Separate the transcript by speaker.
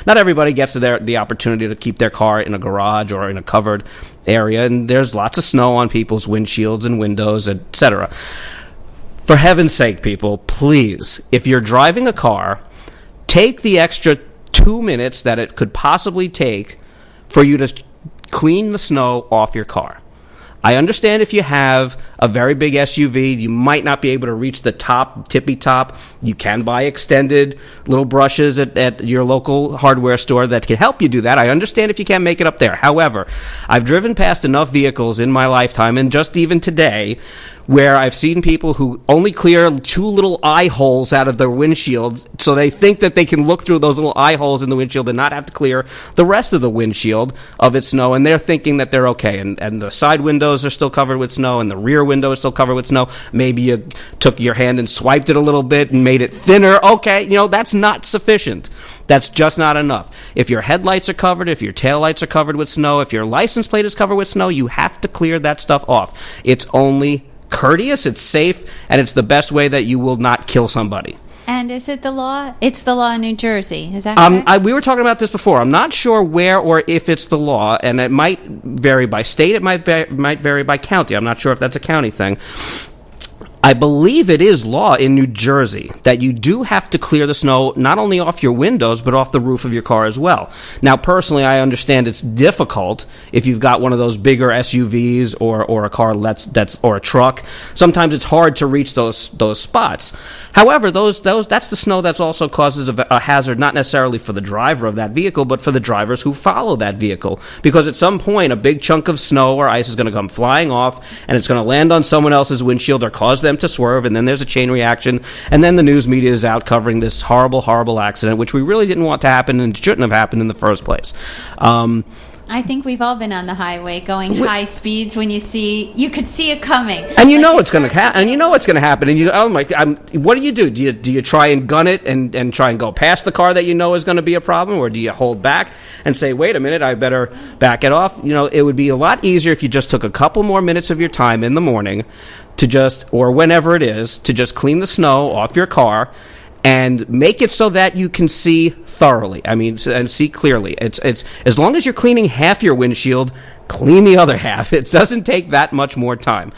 Speaker 1: not everybody gets the opportunity to keep their car in a garage or in a covered area, and there's lots of snow on people's windshields and windows, etc. For heaven's sake, people, please, if you're driving a car, take the extra 2 minutes that it could possibly take for you to clean the snow off your car. I understand if you have a very big SUV, you might not be able to reach the tippy top. You can buy extended little brushes at your local hardware store that can help you do that. I understand if you can't make it up there. However, I've driven past enough vehicles in my lifetime, and just even today, where I've seen people who only clear 2 little eye holes out of their windshield, so they think that they can look through those little eye holes in the windshield and not have to clear the rest of the windshield of its snow, and they're thinking that they're okay. And the side windows are still covered with snow, and the rear window is still covered with snow. Maybe you took your hand and swiped it a little bit and made it thinner. Okay, that's not sufficient. That's just not enough. If your headlights are covered, if your taillights are covered with snow, if your license plate is covered with snow, you have to clear that stuff off. It's only courteous, it's safe, and it's the best way that you will not kill somebody.
Speaker 2: And is it the law? It's the law in New Jersey. Is that correct?
Speaker 1: We were talking about this before. I'm not sure where or if it's the law, and it might vary by state. It might vary by county. I'm not sure if that's a county thing. I believe it is law in New Jersey that you do have to clear the snow not only off your windows, but off the roof of your car as well. Now, personally, I understand it's difficult if you've got one of those bigger SUVs or a car or a truck. Sometimes it's hard to reach those spots. However, that's the snow that also causes a hazard, not necessarily for the driver of that vehicle, but for the drivers who follow that vehicle. Because at some point, a big chunk of snow or ice is going to come flying off, and it's going to land on someone else's windshield or cause them to swerve, and then there's a chain reaction, and then the news media is out covering this horrible, horrible accident, which we really didn't want to happen and shouldn't have happened in the first place.
Speaker 2: I think we've all been on the highway going high speeds when you could see it coming.
Speaker 1: And it's going to happen. And you know it's going to happen. And oh my, what do? Do you try and gun it and try and go past the car that you know is going to be a problem, or do you hold back and say, wait a minute, I better back it off? It would be a lot easier if you just took a couple more minutes of your time in the morning or whenever it is, to just clean the snow off your car and make it so that you can see thoroughly. And see clearly. It's as long as you're cleaning half your windshield, clean the other half. It doesn't take that much more time.